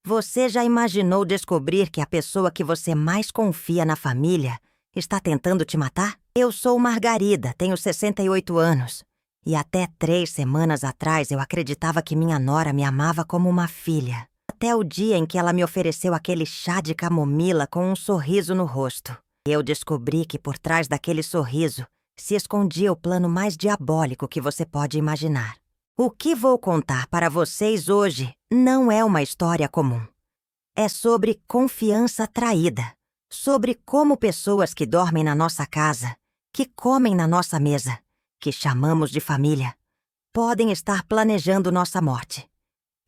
Você já imaginou descobrir que a pessoa que você mais confia na família está tentando te matar? Eu sou Margarida, tenho 68 anos. E até 3 semanas atrás eu acreditava que minha nora me amava como uma filha. Até o dia em que ela me ofereceu aquele chá de camomila com um sorriso no rosto. Eu descobri que por trás daquele sorriso se escondia o plano mais diabólico que você pode imaginar. O que vou contar para vocês hoje não é uma história comum. É sobre confiança traída. Sobre como pessoas que dormem na nossa casa, que comem na nossa mesa, que chamamos de família, podem estar planejando nossa morte.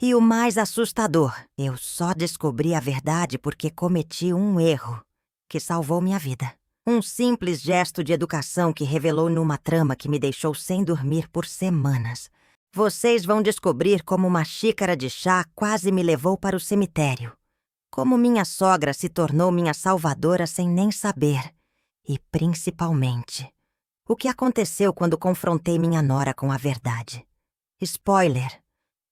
E o mais assustador, eu só descobri a verdade porque cometi um erro que salvou minha vida. Um simples gesto de educação que revelou numa trama que me deixou sem dormir por semanas. Vocês vão descobrir como uma xícara de chá quase me levou para o cemitério. Como minha sogra se tornou minha salvadora sem nem saber. E, principalmente, o que aconteceu quando confrontei minha nora com a verdade. Spoiler!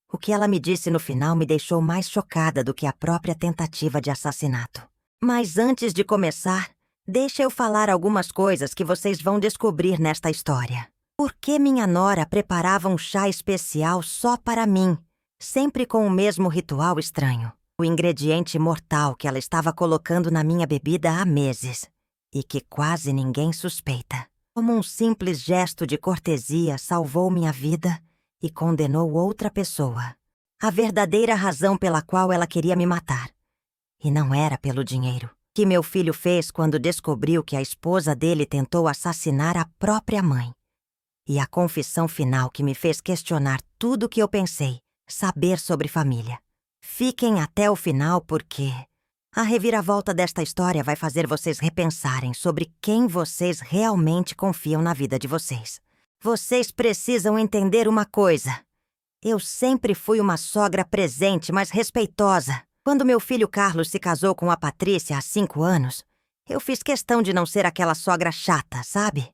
O que ela me disse no final me deixou mais chocada do que a própria tentativa de assassinato. Mas antes de começar, deixa eu falar algumas coisas que vocês vão descobrir nesta história. Por que minha nora preparava um chá especial só para mim, sempre com o mesmo ritual estranho? O ingrediente mortal que ela estava colocando na minha bebida há meses e que quase ninguém suspeita. Como um simples gesto de cortesia salvou minha vida e condenou outra pessoa. A verdadeira razão pela qual ela queria me matar. E não era pelo dinheiro. Que meu filho fez quando descobriu que a esposa dele tentou assassinar a própria mãe. E a confissão final que me fez questionar tudo o que eu pensei, saber sobre família. Fiquem até o final porque a reviravolta desta história vai fazer vocês repensarem sobre quem vocês realmente confiam na vida de vocês. Vocês precisam entender uma coisa. Eu sempre fui uma sogra presente, mas respeitosa. Quando meu filho Carlos se casou com a Patrícia há 5 anos, eu fiz questão de não ser aquela sogra chata, sabe?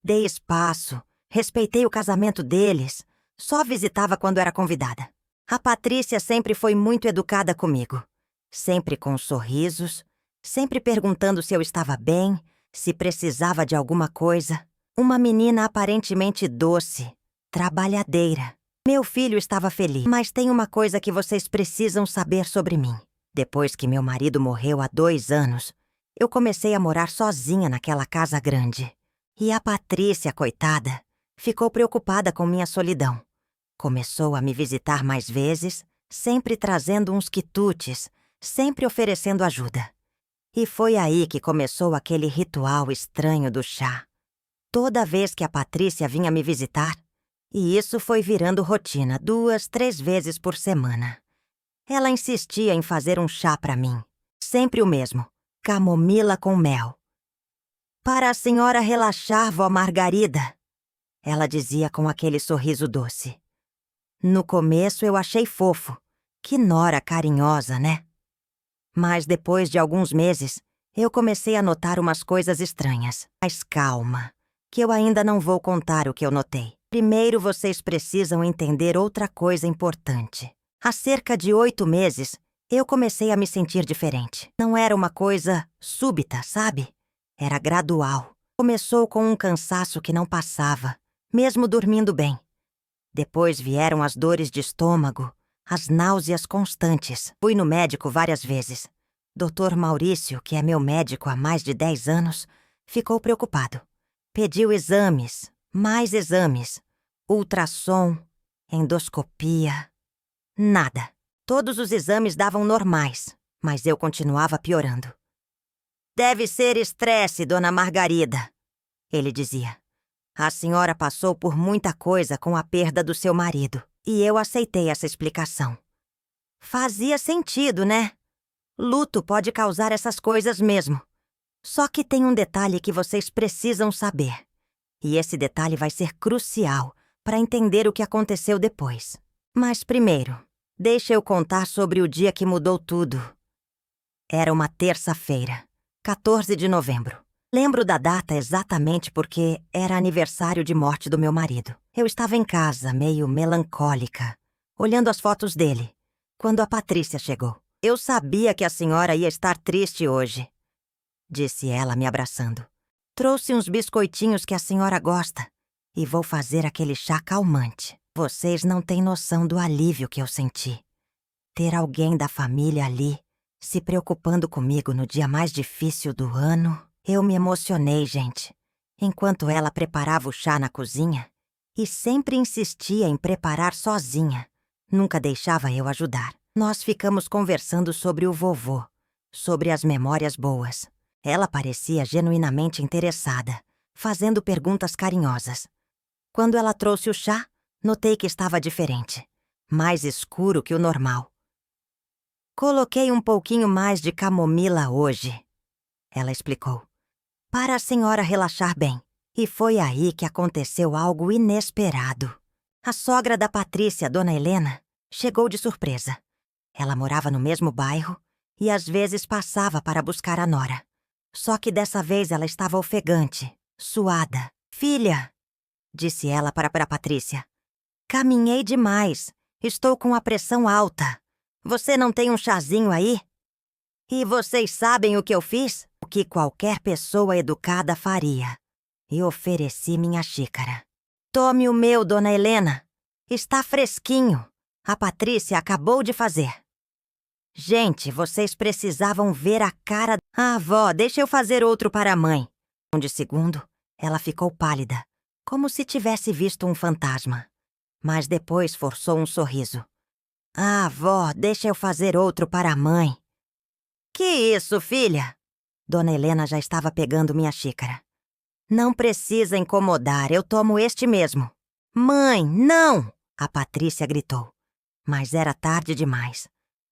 Dei espaço, respeitei o casamento deles, só visitava quando era convidada. A Patrícia sempre foi muito educada comigo. Sempre com sorrisos, sempre perguntando se eu estava bem, se precisava de alguma coisa. Uma menina aparentemente doce, trabalhadeira. Meu filho estava feliz, mas tem uma coisa que vocês precisam saber sobre mim. Depois que meu marido morreu há 2 anos, eu comecei a morar sozinha naquela casa grande. E a Patrícia, coitada, ficou preocupada com minha solidão. Começou a me visitar mais vezes, sempre trazendo uns quitutes, sempre oferecendo ajuda. E foi aí que começou aquele ritual estranho do chá. Toda vez que a Patrícia vinha me visitar, e isso foi virando rotina 2, 3 vezes por semana. Ela insistia em fazer um chá para mim. Sempre o mesmo, camomila com mel. "Para a senhora relaxar, vó Margarida", ela dizia com aquele sorriso doce. No começo eu achei fofo. Que nora carinhosa, né? Mas depois de alguns meses, eu comecei a notar umas coisas estranhas. Mas calma, que eu ainda não vou contar o que eu notei. Primeiro vocês precisam entender outra coisa importante. Há cerca de 8 meses, eu comecei a me sentir diferente. Não era uma coisa súbita, sabe? Era gradual. Começou com um cansaço que não passava, mesmo dormindo bem. Depois vieram as dores de estômago, as náuseas constantes. Fui no médico várias vezes. Dr. Maurício, que é meu médico há mais de 10 anos, ficou preocupado. Pediu exames, mais exames, ultrassom, endoscopia. Nada. Todos os exames davam normais, mas eu continuava piorando. "Deve ser estresse, dona Margarida", ele dizia. "A senhora passou por muita coisa com a perda do seu marido." E eu aceitei essa explicação. Fazia sentido, né? Luto pode causar essas coisas mesmo. Só que tem um detalhe que vocês precisam saber. E esse detalhe vai ser crucial para entender o que aconteceu depois. Mas primeiro, deixa eu contar sobre o dia que mudou tudo. Era uma terça-feira, 14 de novembro. Lembro da data exatamente porque era aniversário de morte do meu marido. Eu estava em casa, meio melancólica, olhando as fotos dele, quando a Patrícia chegou. Eu sabia que a senhora ia estar triste hoje, disse ela, me abraçando. Trouxe uns biscoitinhos que a senhora gosta e vou fazer aquele chá calmante. Vocês não têm noção do alívio que eu senti. Ter alguém da família ali, se preocupando comigo no dia mais difícil do ano. Eu me emocionei, gente, enquanto ela preparava o chá na cozinha e sempre insistia em preparar sozinha. Nunca deixava eu ajudar. Nós ficamos conversando sobre o vovô, sobre as memórias boas. Ela parecia genuinamente interessada, fazendo perguntas carinhosas. Quando ela trouxe o chá, notei que estava diferente, mais escuro que o normal. Coloquei um pouquinho mais de camomila hoje, ela explicou, para a senhora relaxar bem. E foi aí que aconteceu algo inesperado. A sogra da Patrícia, Dona Helena, chegou de surpresa. Ela morava no mesmo bairro e às vezes passava para buscar a nora. Só que dessa vez ela estava ofegante, suada. Filha, disse ela para Patrícia, caminhei demais. Estou com a pressão alta. Você não tem um chazinho aí? E vocês sabem o que eu fiz? O que qualquer pessoa educada faria. E ofereci minha xícara. Tome o meu, Dona Helena. Está fresquinho. A Patrícia acabou de fazer. Gente, vocês precisavam ver a cara... avó, deixa eu fazer outro para a mãe. De segundo, ela ficou pálida, como se tivesse visto um fantasma. Mas depois forçou um sorriso. Avó, deixa eu fazer outro para a mãe. Que isso, filha? Dona Helena já estava pegando minha xícara. Não precisa incomodar, eu tomo este mesmo. Mãe, não! A Patrícia gritou. Mas era tarde demais.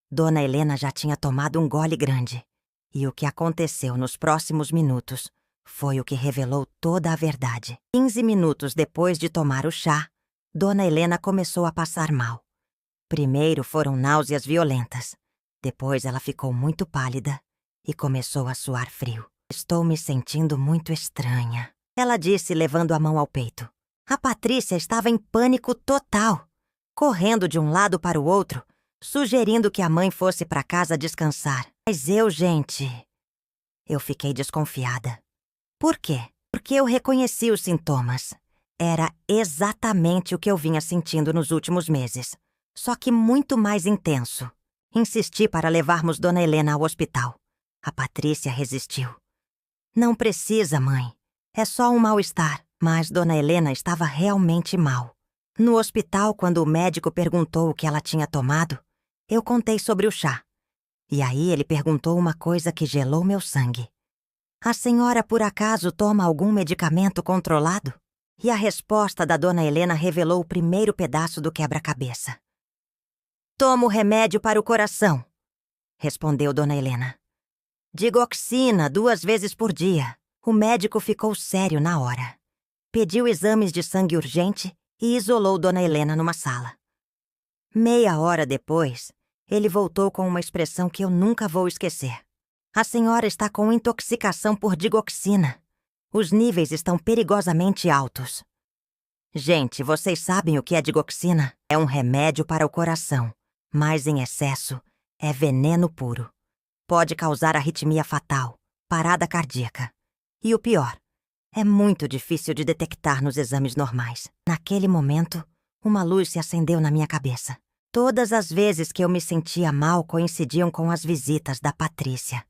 Dona Helena já tinha tomado um gole grande. E o que aconteceu nos próximos minutos foi o que revelou toda a verdade. 15 minutos depois de tomar o chá, Dona Helena começou a passar mal. Primeiro foram náuseas violentas. Depois ela ficou muito pálida e começou a suar frio. Estou me sentindo muito estranha, ela disse, levando a mão ao peito. A Patrícia estava em pânico total, correndo de um lado para o outro, sugerindo que a mãe fosse para casa descansar. Mas eu fiquei desconfiada. Por quê? Porque eu reconheci os sintomas. Era exatamente o que eu vinha sentindo nos últimos meses, só que muito mais intenso. Insisti para levarmos Dona Helena ao hospital. A Patrícia resistiu. Não precisa, mãe. É só um mal-estar. Mas Dona Helena estava realmente mal. No hospital, quando o médico perguntou o que ela tinha tomado, eu contei sobre o chá. E aí ele perguntou uma coisa que gelou meu sangue. A senhora, por acaso, toma algum medicamento controlado? E a resposta da Dona Helena revelou o primeiro pedaço do quebra-cabeça. Tomo remédio para o coração, respondeu Dona Helena. Digoxina 2 vezes por dia. O médico ficou sério na hora. Pediu exames de sangue urgente e isolou Dona Helena numa sala. Meia hora depois, ele voltou com uma expressão que eu nunca vou esquecer. A senhora está com intoxicação por digoxina. Os níveis estão perigosamente altos. Gente, vocês sabem o que é digoxina? É um remédio para o coração, mas em excesso é veneno puro. Pode causar arritmia fatal, parada cardíaca. E o pior, é muito difícil de detectar nos exames normais. Naquele momento, uma luz se acendeu na minha cabeça. Todas as vezes que eu me sentia mal coincidiam com as visitas da Patrícia.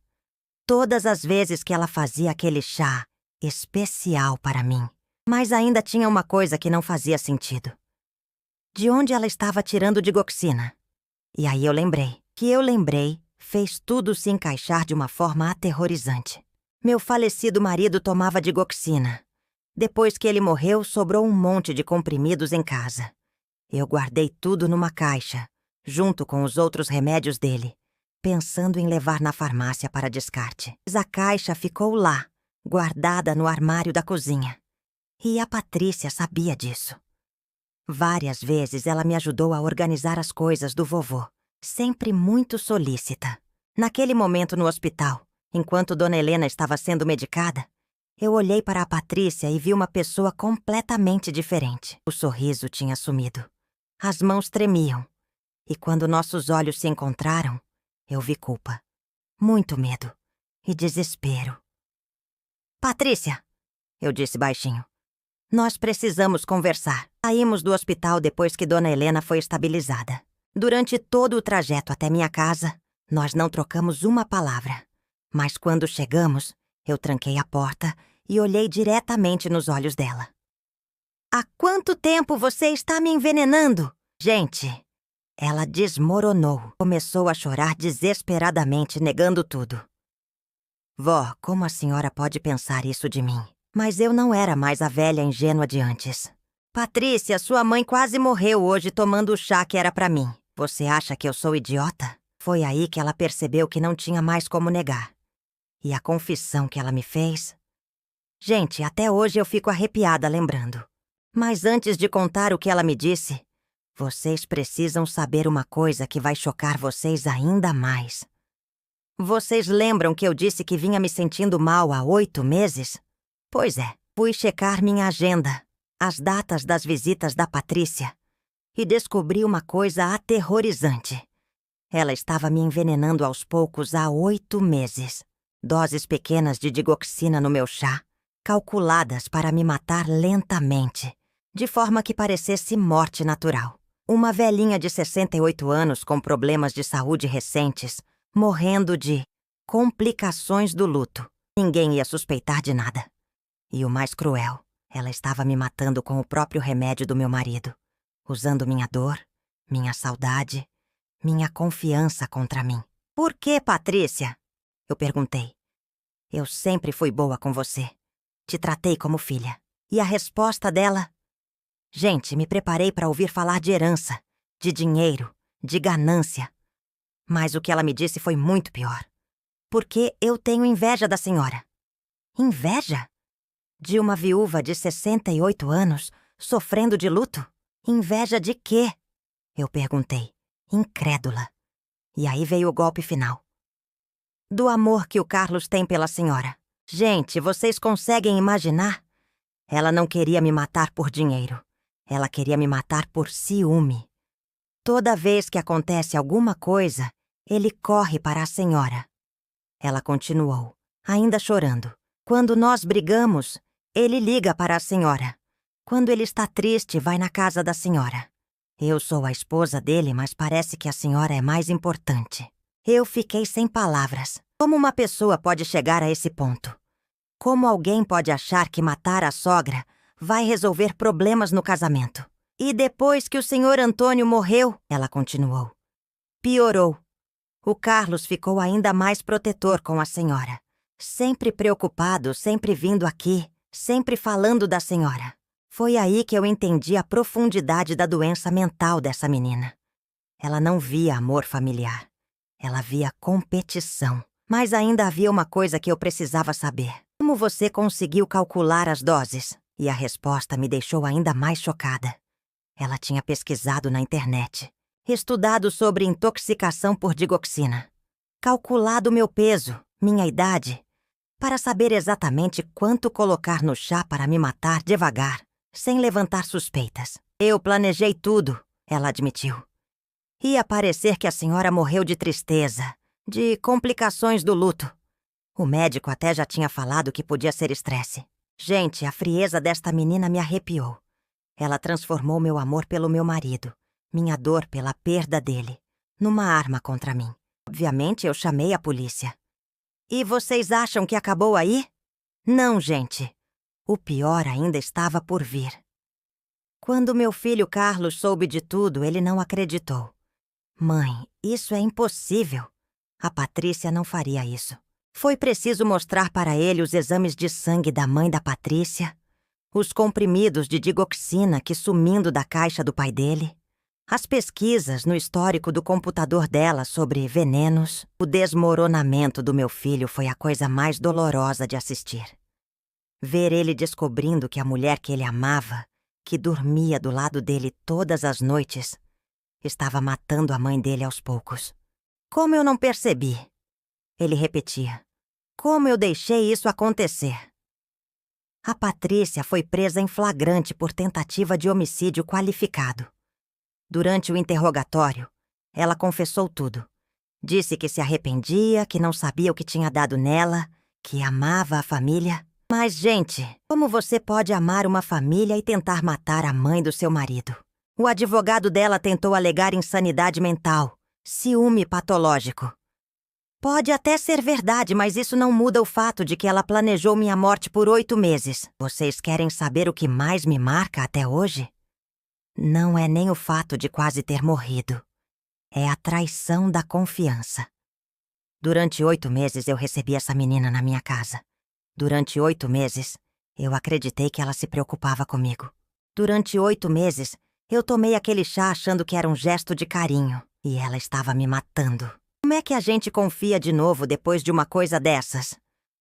Todas as vezes que ela fazia aquele chá especial para mim. Mas ainda tinha uma coisa que não fazia sentido. De onde ela estava tirando digoxina? E aí eu lembrei. Fez tudo se encaixar de uma forma aterrorizante. Meu falecido marido tomava digoxina. Depois que ele morreu, sobrou um monte de comprimidos em casa. Eu guardei tudo numa caixa, junto com os outros remédios dele, pensando em levar na farmácia para descarte. Mas a caixa ficou lá, guardada no armário da cozinha. E a Patrícia sabia disso. Várias vezes ela me ajudou a organizar as coisas do vovô, sempre muito solícita. Naquele momento no hospital, enquanto Dona Helena estava sendo medicada, eu olhei para a Patrícia e vi uma pessoa completamente diferente. O sorriso tinha sumido. As mãos tremiam. E quando nossos olhos se encontraram, Eu vi culpa, muito medo e desespero. Patrícia, eu disse baixinho. Nós precisamos conversar. Saímos do hospital depois que Dona Helena foi estabilizada. Durante todo o trajeto até minha casa, nós não trocamos uma palavra. Mas quando chegamos, eu tranquei a porta e olhei diretamente nos olhos dela. Há quanto tempo você está me envenenando? Gente, ela desmoronou. Começou a chorar desesperadamente, negando tudo. Vó, como a senhora pode pensar isso de mim? Mas eu não era mais a velha ingênua de antes. Patrícia, sua mãe quase morreu hoje tomando o chá que era pra mim. Você acha que eu sou idiota? Foi aí que ela percebeu que não tinha mais como negar. E a confissão que ela me fez... Gente, até hoje eu fico arrepiada lembrando. Mas antes de contar o que ela me disse, vocês precisam saber uma coisa que vai chocar vocês ainda mais. Vocês lembram que eu disse que vinha me sentindo mal há 8 meses? Pois é, fui checar minha agenda, as datas das visitas da Patrícia, e descobri uma coisa aterrorizante. Ela estava me envenenando aos poucos há 8 meses. Doses pequenas de digoxina no meu chá, calculadas para me matar lentamente, de forma que parecesse morte natural. Uma velhinha de 68 anos com problemas de saúde recentes, morrendo de complicações do luto. Ninguém ia suspeitar de nada. E o mais cruel, ela estava me matando com o próprio remédio do meu marido, usando minha dor, minha saudade, minha confiança contra mim. Por que, Patrícia? Eu perguntei. Eu sempre fui boa com você. Te tratei como filha. E a resposta dela... Gente, me preparei para ouvir falar de herança, de dinheiro, de ganância. Mas o que ela me disse foi muito pior. Porque eu tenho inveja da senhora. Inveja? De uma viúva de 68 anos, sofrendo de luto? Inveja de quê? Eu perguntei, incrédula. E aí veio o golpe final. Do amor que o Carlos tem pela senhora. Gente, vocês conseguem imaginar? Ela não queria me matar por dinheiro. Ela queria me matar por ciúme. Toda vez que acontece alguma coisa, ele corre para a senhora. Ela continuou, ainda chorando. Quando nós brigamos, ele liga para a senhora. Quando ele está triste, vai na casa da senhora. Eu sou a esposa dele, mas parece que a senhora é mais importante. Eu fiquei sem palavras. Como uma pessoa pode chegar a esse ponto? Como alguém pode achar que matar a sogra vai resolver problemas no casamento? E depois que o senhor Antônio morreu, ela continuou, piorou. O Carlos ficou ainda mais protetor com a senhora. Sempre preocupado, sempre vindo aqui, sempre falando da senhora. Foi aí que eu entendi a profundidade da doença mental dessa menina. Ela não via amor familiar. Ela via competição. Mas ainda havia uma coisa que eu precisava saber. Como você conseguiu calcular as doses? E a resposta me deixou ainda mais chocada. Ela tinha pesquisado na internet, estudado sobre intoxicação por digoxina, calculado meu peso, minha idade, para saber exatamente quanto colocar no chá para me matar devagar, sem levantar suspeitas. Eu planejei tudo, ela admitiu. Ia parecer que a senhora morreu de tristeza, de complicações do luto. O médico até já tinha falado que podia ser estresse. Gente, a frieza desta menina me arrepiou. Ela transformou meu amor pelo meu marido, minha dor pela perda dele, numa arma contra mim. Obviamente, eu chamei a polícia. E vocês acham que acabou aí? Não, gente. O pior ainda estava por vir. Quando meu filho Carlos soube de tudo, ele não acreditou. Mãe, isso é impossível. A Patrícia não faria isso. Foi preciso mostrar para ele os exames de sangue da mãe da Patrícia, os comprimidos de digoxina que sumindo da caixa do pai dele, as pesquisas no histórico do computador dela sobre venenos. O desmoronamento do meu filho foi a coisa mais dolorosa de assistir. Ver ele descobrindo que a mulher que ele amava, que dormia do lado dele todas as noites, estava matando a mãe dele aos poucos. Como eu não percebi? Ele repetia. Como eu deixei isso acontecer? A Patrícia foi presa em flagrante por tentativa de homicídio qualificado. Durante o interrogatório, ela confessou tudo. Disse que se arrependia, que não sabia o que tinha dado nela, que amava a família. Mas, gente, como você pode amar uma família e tentar matar a mãe do seu marido? O advogado dela tentou alegar insanidade mental, ciúme patológico. Pode até ser verdade, mas isso não muda o fato de que ela planejou minha morte por 8 meses. Vocês querem saber o que mais me marca até hoje? Não é nem o fato de quase ter morrido. É a traição da confiança. Durante 8 meses eu recebi essa menina na minha casa. Durante 8 meses, eu acreditei que ela se preocupava comigo. Durante 8 meses, eu tomei aquele chá achando que era um gesto de carinho. E ela estava me matando. Como é que a gente confia de novo depois de uma coisa dessas?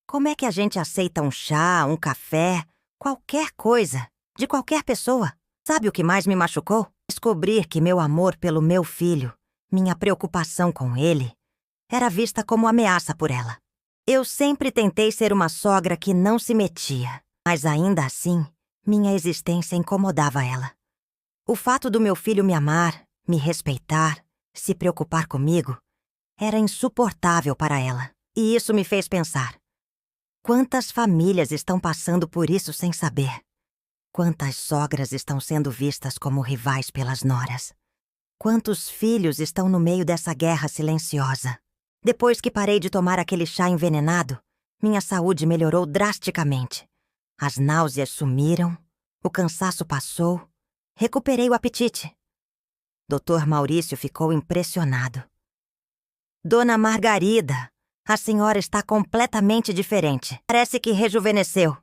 Como é que a gente aceita um chá, um café, qualquer coisa, de qualquer pessoa? Sabe o que mais me machucou? Descobrir que meu amor pelo meu filho, minha preocupação com ele, era vista como ameaça por ela. Eu sempre tentei ser uma sogra que não se metia, mas ainda assim, minha existência incomodava ela. O fato do meu filho me amar, me respeitar, se preocupar comigo, era insuportável para ela. E isso me fez pensar. Quantas famílias estão passando por isso sem saber? Quantas sogras estão sendo vistas como rivais pelas noras? Quantos filhos estão no meio dessa guerra silenciosa? Depois que parei de tomar aquele chá envenenado, minha saúde melhorou drasticamente. As náuseas sumiram, o cansaço passou, recuperei o apetite. Dr. Maurício ficou impressionado. Dona Margarida, a senhora está completamente diferente. Parece que rejuvenesceu.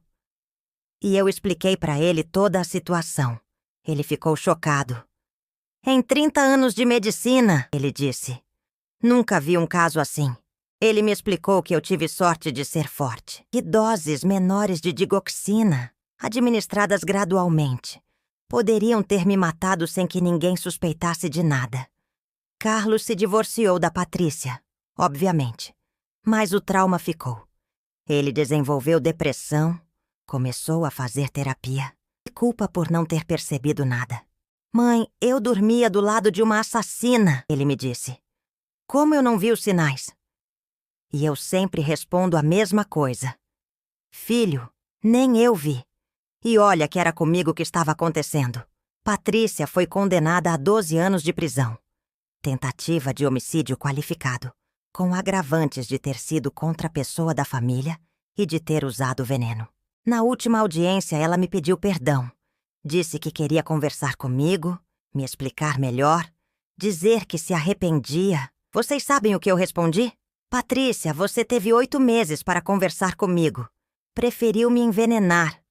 E eu expliquei para ele toda a situação. Ele ficou chocado. Em 30 anos de medicina, ele disse. Nunca vi um caso assim. Ele me explicou que eu tive sorte de ser forte. Que doses menores de digoxina, administradas gradualmente, poderiam ter me matado sem que ninguém suspeitasse de nada. Carlos se divorciou da Patrícia, obviamente, mas o trauma ficou. Ele desenvolveu depressão, começou a fazer terapia. Me culpa por não ter percebido nada. Mãe, eu dormia do lado de uma assassina, ele me disse. Como eu não vi os sinais? E eu sempre respondo a mesma coisa. Filho, nem eu vi. E olha que era comigo que estava acontecendo. Patrícia foi condenada a 12 anos de prisão. Tentativa de homicídio qualificado, com agravantes de ter sido contra a pessoa da família e de ter usado veneno. Na última audiência, ela me pediu perdão. Disse que queria conversar comigo, me explicar melhor, dizer que se arrependia. Vocês sabem o que eu respondi? Patrícia, você teve 8 meses para conversar comigo. Preferiu me envenenar.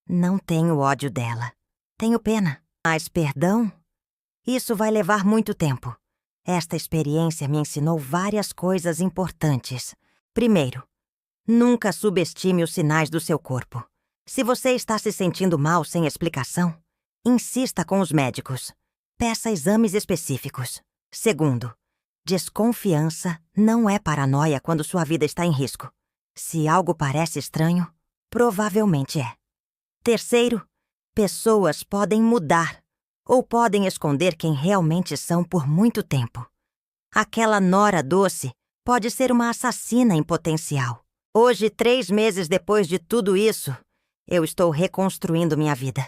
Não tenho ódio dela. Tenho pena. Mas perdão? Isso vai levar muito tempo. Esta experiência me ensinou várias coisas importantes. Primeiro, nunca subestime os sinais do seu corpo. Se você está se sentindo mal sem explicação, insista com os médicos. Peça exames específicos. Segundo, desconfiança não é paranoia quando sua vida está em risco. Se algo parece estranho, provavelmente é. Terceiro, pessoas podem mudar ou podem esconder quem realmente são por muito tempo. Aquela nora doce pode ser uma assassina em potencial. Hoje, 3 meses depois de tudo isso, eu estou reconstruindo minha vida.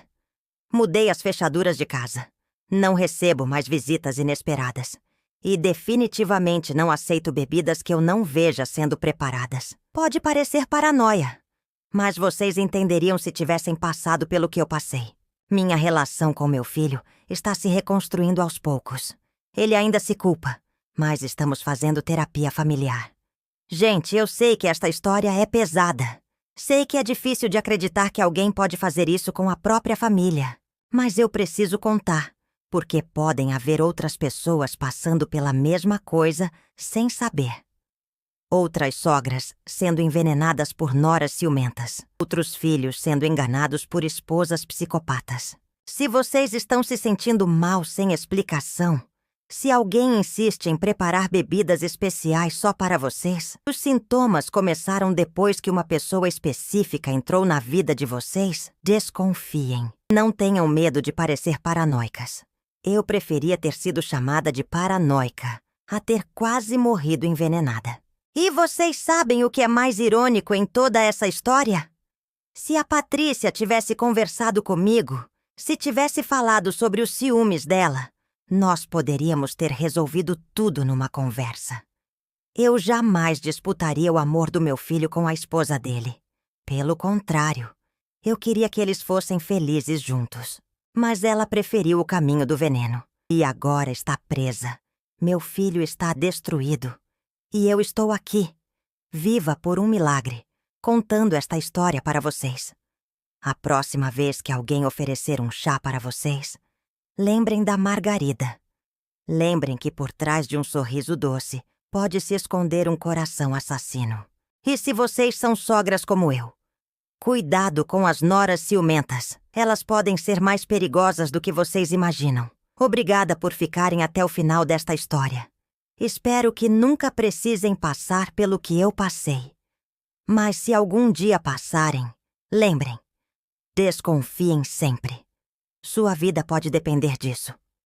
Mudei as fechaduras de casa. Não recebo mais visitas inesperadas. E definitivamente não aceito bebidas que eu não veja sendo preparadas. Pode parecer paranoia, mas vocês entenderiam se tivessem passado pelo que eu passei. Minha relação com meu filho está se reconstruindo aos poucos. Ele ainda se culpa, mas estamos fazendo terapia familiar. Gente, eu sei que esta história é pesada. Sei que é difícil de acreditar que alguém pode fazer isso com a própria família. Mas eu preciso contar, porque podem haver outras pessoas passando pela mesma coisa sem saber. Outras sogras sendo envenenadas por noras ciumentas. Outros filhos sendo enganados por esposas psicopatas. Se vocês estão se sentindo mal sem explicação, se alguém insiste em preparar bebidas especiais só para vocês, os sintomas começaram depois que uma pessoa específica entrou na vida de vocês, desconfiem. Não tenham medo de parecer paranoicas. Eu preferia ter sido chamada de paranoica, a ter quase morrido envenenada. E vocês sabem o que é mais irônico em toda essa história? Se a Patrícia tivesse conversado comigo, se tivesse falado sobre os ciúmes dela, nós poderíamos ter resolvido tudo numa conversa. Eu jamais disputaria o amor do meu filho com a esposa dele. Pelo contrário, eu queria que eles fossem felizes juntos. Mas ela preferiu o caminho do veneno. E agora está presa. Meu filho está destruído. E eu estou aqui, viva por um milagre, contando esta história para vocês. A próxima vez que alguém oferecer um chá para vocês, lembrem da Margarida. Lembrem que por trás de um sorriso doce pode se esconder um coração assassino. E se vocês são sogras como eu, cuidado com as noras ciumentas. Elas podem ser mais perigosas do que vocês imaginam. Obrigada por ficarem até o final desta história. Espero que nunca precisem passar pelo que eu passei. Mas se algum dia passarem, lembrem, desconfiem sempre. Sua vida pode depender disso.